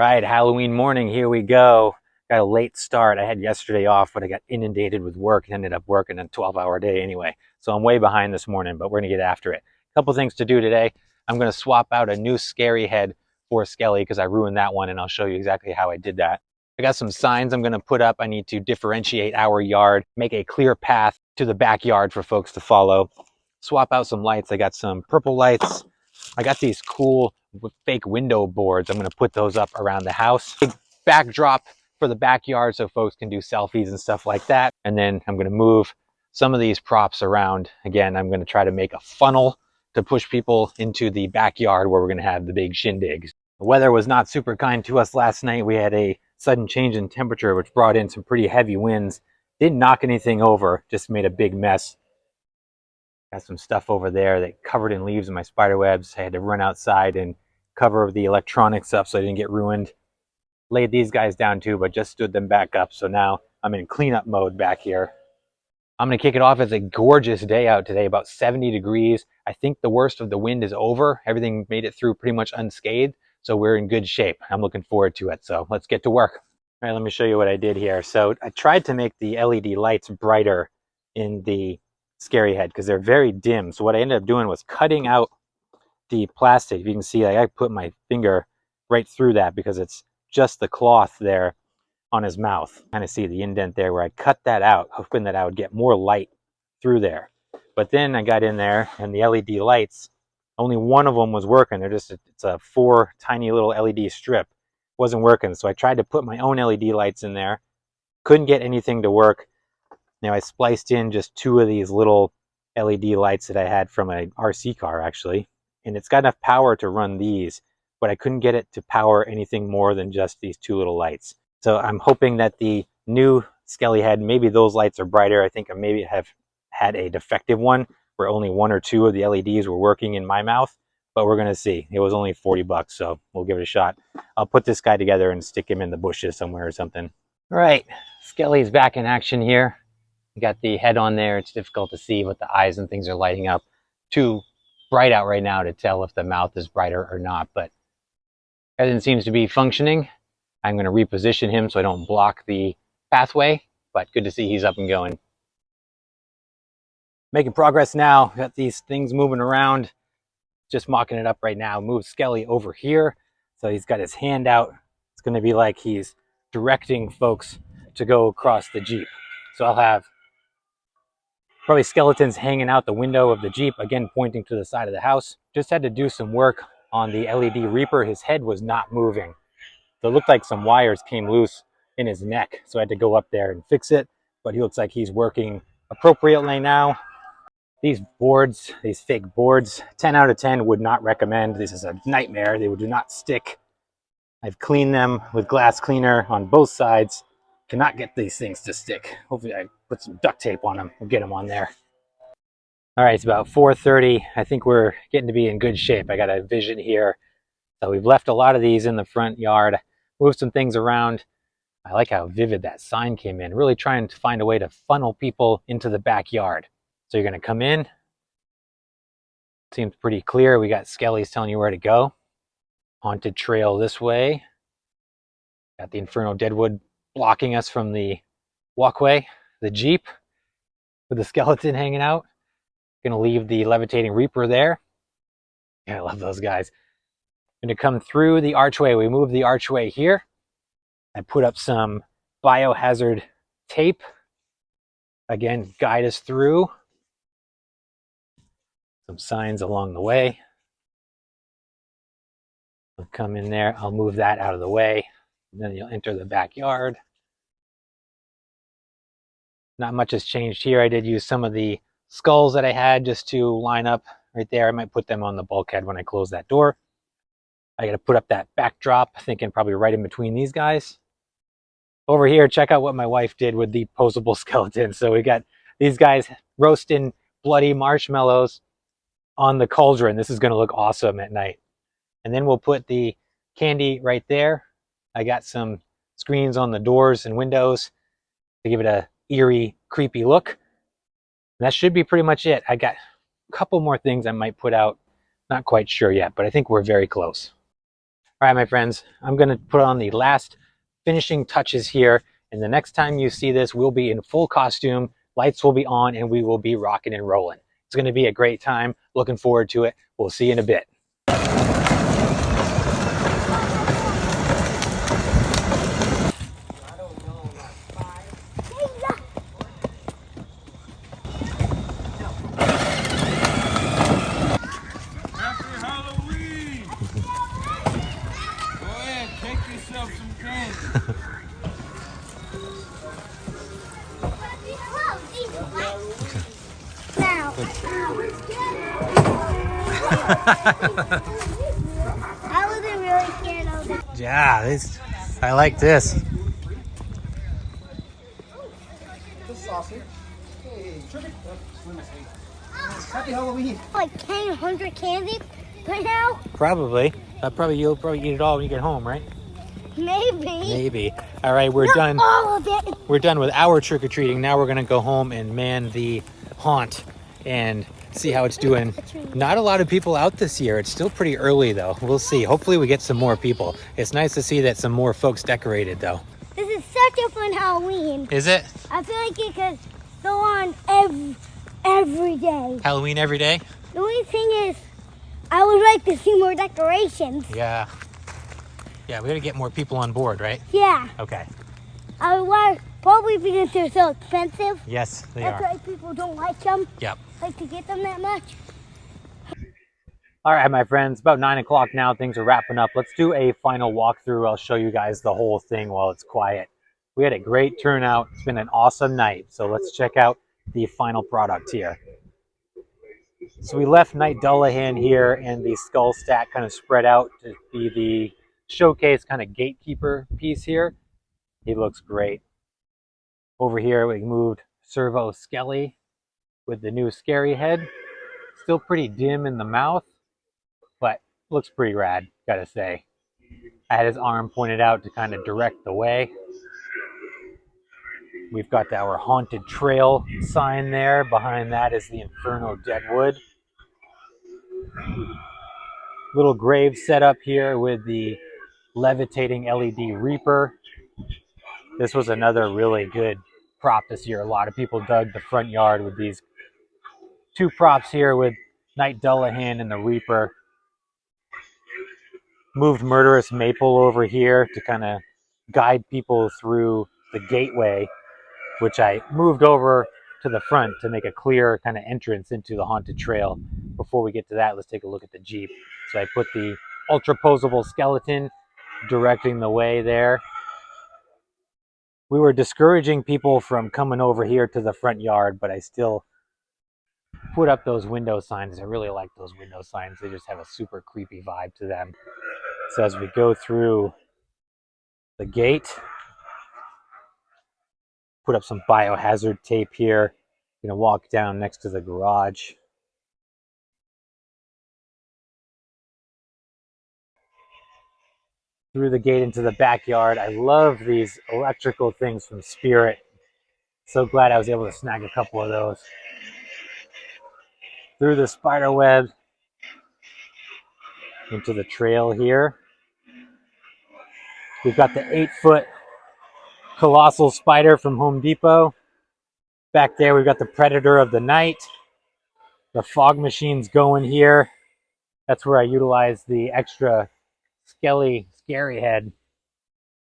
Right, Halloween morning, here we go. Got a late start. I had yesterday off, but I got inundated with work and ended up working a 12-hour day anyway. So I'm way behind this morning, but we're gonna get after it. A couple things to do today. I'm gonna swap out a new scary head for Skelly because I ruined that one, and I'll show you exactly how I did that. I got some signs I'm gonna put up. I need to differentiate our yard, make a clear path to the backyard for folks to follow. Swap out some lights. I got some purple lights. I got these cool fake window boards. I'm going to put those up around the house. Big backdrop for the backyard so folks can do selfies and stuff like that. And then I'm going to move some of these props around. Again, I'm going to try to make a funnel to push people into the backyard where we're going to have the big shindigs. The weather was not super kind to us last night. We had a sudden change in temperature, which brought in some pretty heavy winds. Didn't knock anything over, just made a big mess. Got some stuff over there that covered in leaves in my spider webs. I had to run outside and cover the electronics up so I didn't get ruined. Laid these guys down too, but just stood them back up. So now I'm in cleanup mode back here. I'm going to kick it off. It's a gorgeous day out today, about 70 degrees. I think the worst of the wind is over. Everything made it through pretty much unscathed. So we're in good shape. I'm looking forward to it. So let's get to work. All right, let me show you what I did here. So I tried to make the LED lights brighter in the scary head because they're very dim. So what I ended up doing was cutting out the plastic. You can see I put my finger right through that because it's just the cloth there on his mouth. Kind of see the indent there where I cut that out, hoping that I would get more light through there. But then I got in there and the LED lights, only one of them was working. It's a 4 tiny little LED strip. Wasn't working. So I tried to put my own LED lights in there. Couldn't get anything to work. Now I spliced in just 2 of these little LED lights that I had from an RC car actually, and it's got enough power to run these, but I couldn't get it to power anything more than just these 2 little lights. So I'm hoping that the new Skelly head, maybe those lights are brighter. I think I maybe have had a defective one where only 1 or 2 of the LEDs were working in my mouth, but we're gonna see. It was only 40 bucks, so we'll give it a shot. I'll put this guy together and stick him in the bushes somewhere or something. All right, Skelly's back in action here. You got the head on there. It's difficult to see, but the eyes and things are lighting up. Too bright out right now to tell if the mouth is brighter or not, but everything seems to be functioning. I'm going to reposition him so I don't block the pathway, but good to see he's up and going. Making progress now. Got these things moving around. Just mocking it up right now. Move Skelly over here. So he's got his hand out. It's going to be like he's directing folks to go across the Jeep. So I'll have probably skeletons hanging out the window of the Jeep, again pointing to the side of the house. Just had to do some work on the LED Reaper. His head was not moving. So it looked like some wires came loose in his neck. So I had to go up there and fix it, but he looks like he's working appropriately now. These boards, these fake boards, 10 out of 10 would not recommend. This is a nightmare. They do not stick. I've cleaned them with glass cleaner on both sides. Cannot get these things to stick. Hopefully I put some duct tape on them. We'll get them on there. All right, it's about 4:30. I think we're getting to be in good shape. I got a vision here. So we've left a lot of these in the front yard, moved some things around. I like how vivid that sign came in. Really trying to find a way to funnel people into the backyard. So you're going to come in. Seems pretty clear. We got Skelly's telling you where to go. Haunted trail this way. Got the Inferno Deadwood blocking us from the walkway. The Jeep with the skeleton hanging out. Gonna leave the levitating Reaper there. Yeah, I love those guys. Gonna come through the archway. We move the archway here. I put up some biohazard tape. Again, guide us through. Some signs along the way. I'll come in there. I'll move that out of the way. And then you'll enter the backyard. Not much has changed here. I did use some of the skulls that I had just to line up right there. I might put them on the bulkhead when I close that door. I got to put up that backdrop, thinking probably right in between these guys. Over here, check out what my wife did with the posable skeleton. So we got these guys roasting bloody marshmallows on the cauldron. This is going to look awesome at night. And then we'll put the candy right there. I got some screens on the doors and windows to give it a eerie, creepy look. And that should be pretty much it. I got a couple more things I might put out. Not quite sure yet, but I think we're very close. All right, my friends, I'm going to put on the last finishing touches here. And the next time you see this, we'll be in full costume, lights will be on, and we will be rocking and rolling. It's going to be a great time. Looking forward to it. We'll see you in a bit. I wasn't really scared of it. Yeah, I like this. Happy Halloween. Like 10, 100 candies right now? Probably. You'll probably eat it all when you get home, right? Maybe. Maybe. All right, we're Not done. all of it. We're done with our trick-or-treating. Now we're going to go home and man the haunt and see how it's doing. Not a lot of people out this year. It's still pretty early, though. We'll see. Hopefully we get some more people. It's nice to see that some more folks decorated, though. This is such a fun Halloween. Is it? I feel like it could go on every day. Halloween every day? The only thing is, I would like to see more decorations. Yeah. Yeah, we got to get more people on board, right? Yeah. Okay. I would probably because they're so expensive. Yes, they That's are. why people don't like them. Yep. Like to get them that much. All right, my friends, about 9 o'clock now. Things are wrapping up. Let's do a final walkthrough. I'll show you guys the whole thing while it's quiet. We had a great turnout. It's been an awesome night. So let's check out the final product here. So we left Knight Dullahan here and the skull stack kind of spread out to be the showcase kind of gatekeeper piece here. He looks great. Over here we moved servo Skelly with the new scary head. Still pretty dim in the mouth, but looks pretty rad, gotta say. I had his arm pointed out to kind of direct the way. We've got our haunted trail sign there. Behind that is the Inferno Deadwood. Little grave set up here with the levitating LED Reaper. This was another really good prop this year. A lot of people dug the front yard with these two props here with Knight Dullahan and the Reaper. Moved Murderous Maple over here to kind of guide people through the gateway, which I moved over to the front to make a clear kind of entrance into the haunted trail. Before we get to that, let's take a look at the Jeep. So I put the ultra posable skeleton directing the way there. We were discouraging people from coming over here to the front yard, but I still put up those window signs. I really like those window signs. They just have a super creepy vibe to them. So as we go through the gate, put up some biohazard tape here. Gonna walk down next to the garage. Through the gate into the backyard. I love these electrical things from Spirit. So glad I was able to snag a couple of those. Through the spider web into the trail here. We've got the 8-foot colossal spider from Home Depot. Back there we've got the Predator of the Night. The fog machine's going here. That's where I utilize the extra Skelly scary head.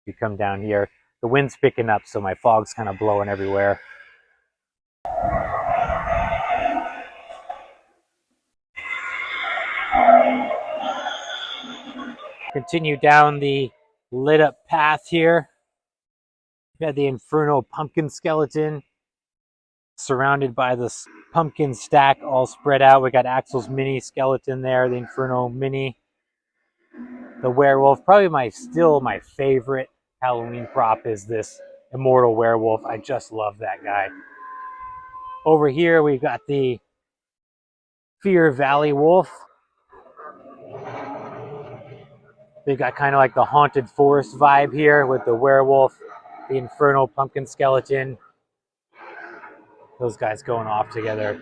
You come down here. The wind's picking up, so my fog's kind of blowing everywhere. Continue down the lit up path here. We had the Inferno pumpkin skeleton surrounded by this pumpkin stack all spread out. We got Axel's mini skeleton there, the Inferno mini. The werewolf, probably still my favorite Halloween prop is this immortal werewolf. I just love that guy. Over here we've got the Fear Valley wolf. They've got kind of like the haunted forest vibe here with the werewolf, the Inferno pumpkin skeleton. Those guys going off together.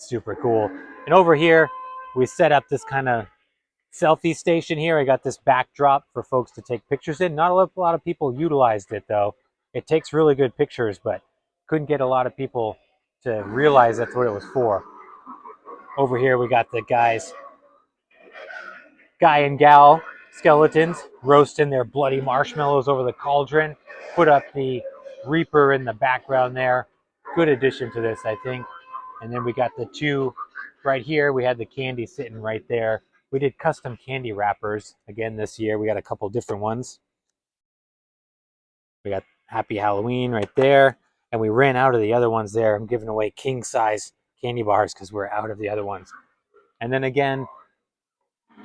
super cool. And over here, we set up this kind of selfie station here. I got this backdrop for folks to take pictures in. Not a lot of people utilized it though. It takes really good pictures, but couldn't get a lot of people to realize that's what it was for. Over here, we got the guy and gal skeletons roasting their bloody marshmallows over the cauldron. Put up the Reaper in the background there. Good addition to this, I think. And then we got the two right here. We had the candy sitting right there. We did custom candy wrappers again this year. We got a couple different ones. We got Happy Halloween right there. And we ran out of the other ones there. I'm giving away king size candy bars because we're out of the other ones. And then again,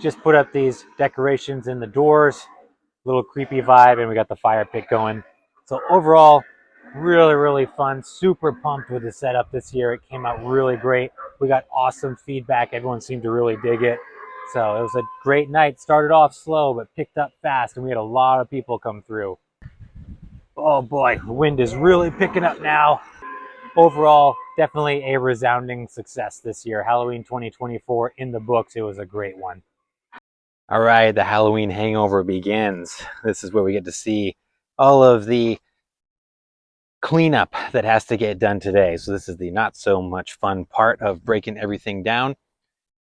just put up these decorations in the doors, little creepy vibe, and we got the fire pit going. So overall, really, really fun. Super pumped with the setup this year. It came out really great. We got awesome feedback. Everyone seemed to really dig it. So it was a great night. Started off slow, but picked up fast, and we had a lot of people come through. Oh boy, the wind is really picking up now. Overall, definitely a resounding success this year. Halloween 2024 in the books. It was a great one. All right, the Halloween hangover begins. This is where we get to see all of the cleanup that has to get done today. So this is the not so much fun part of breaking everything down.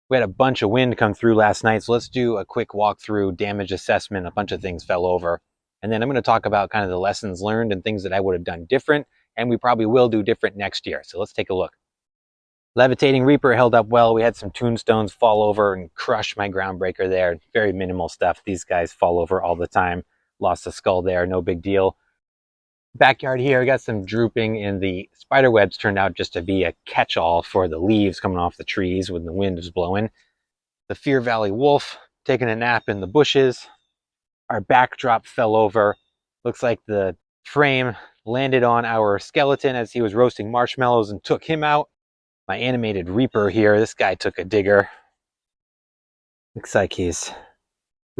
We had a bunch of wind come through last night, so let's do a quick walkthrough, damage assessment. A bunch of things fell over. And then I'm going to talk about kind of the lessons learned and things that I would have done different, and we probably will do different next year. So let's take a look. Levitating Reaper held up well. We had some tombstones fall over and crush my groundbreaker there. Very minimal stuff. These guys fall over all the time. Lost a skull there, no big deal. Backyard here, we got some drooping, and the spider webs turned out just to be a catch-all for the leaves coming off the trees when the wind was blowing. The Fear Valley wolf taking a nap in the bushes. Our backdrop fell over. Looks like the frame landed on our skeleton as he was roasting marshmallows and took him out. My animated Reaper here, this guy took a digger. Looks like we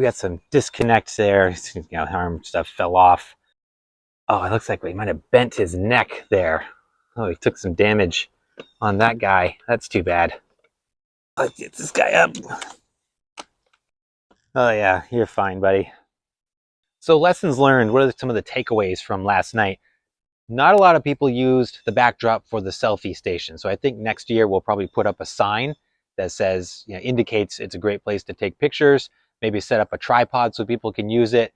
got some disconnects there. Arm stuff fell off. Oh, it looks like we might have bent his neck there. Oh, he took some damage on that guy. That's too bad. Let's get this guy up. Oh yeah, you're fine, buddy. So lessons learned, what are some of the takeaways from last night? Not a lot of people used the backdrop for the selfie station. So I think next year we'll probably put up a sign that says, indicates it's a great place to take pictures. Maybe set up a tripod so people can use it.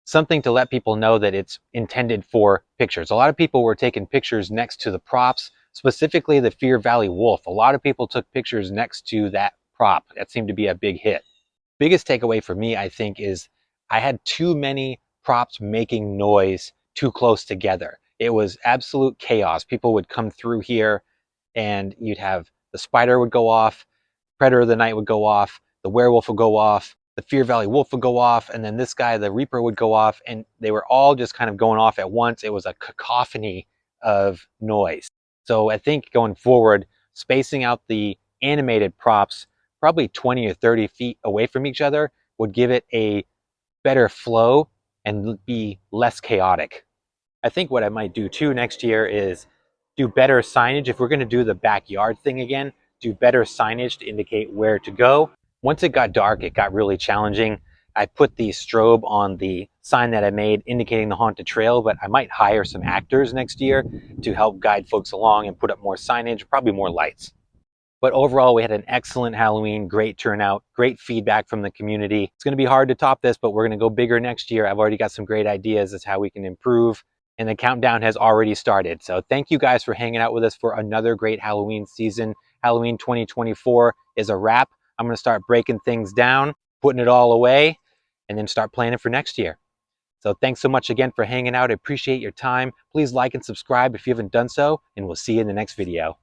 Something to let people know that it's intended for pictures. A lot of people were taking pictures next to the props, specifically the Fear Valley wolf. A lot of people took pictures next to that prop. That seemed to be a big hit. Biggest takeaway for me, I think, is I had too many props making noise too close together. It was absolute chaos. People would come through here and you'd have the spider would go off, Predator of the Night would go off, the werewolf would go off, the Fear Valley wolf would go off, and then this guy, the Reaper, would go off, and they were all just kind of going off at once. It was a cacophony of noise. So I think going forward, spacing out the animated props probably 20 or 30 feet away from each other would give it a better flow and be less chaotic. I think what I might do too next year is do better signage. If we're going to do the backyard thing again, do better signage to indicate where to go. Once it got dark, it got really challenging. I put the strobe on the sign that I made indicating the haunted trail, but I might hire some actors next year to help guide folks along and put up more signage, probably more lights. But overall, we had an excellent Halloween, great turnout, great feedback from the community. It's going to be hard to top this, but we're going to go bigger next year. I've already got some great ideas as how we can improve, and the countdown has already started. So thank you guys for hanging out with us for another great Halloween season. Halloween 2024 is a wrap. I'm going to start breaking things down, putting it all away, and then start planning for next year. So thanks so much again for hanging out. I appreciate your time. Please like and subscribe if you haven't done so, and we'll see you in the next video.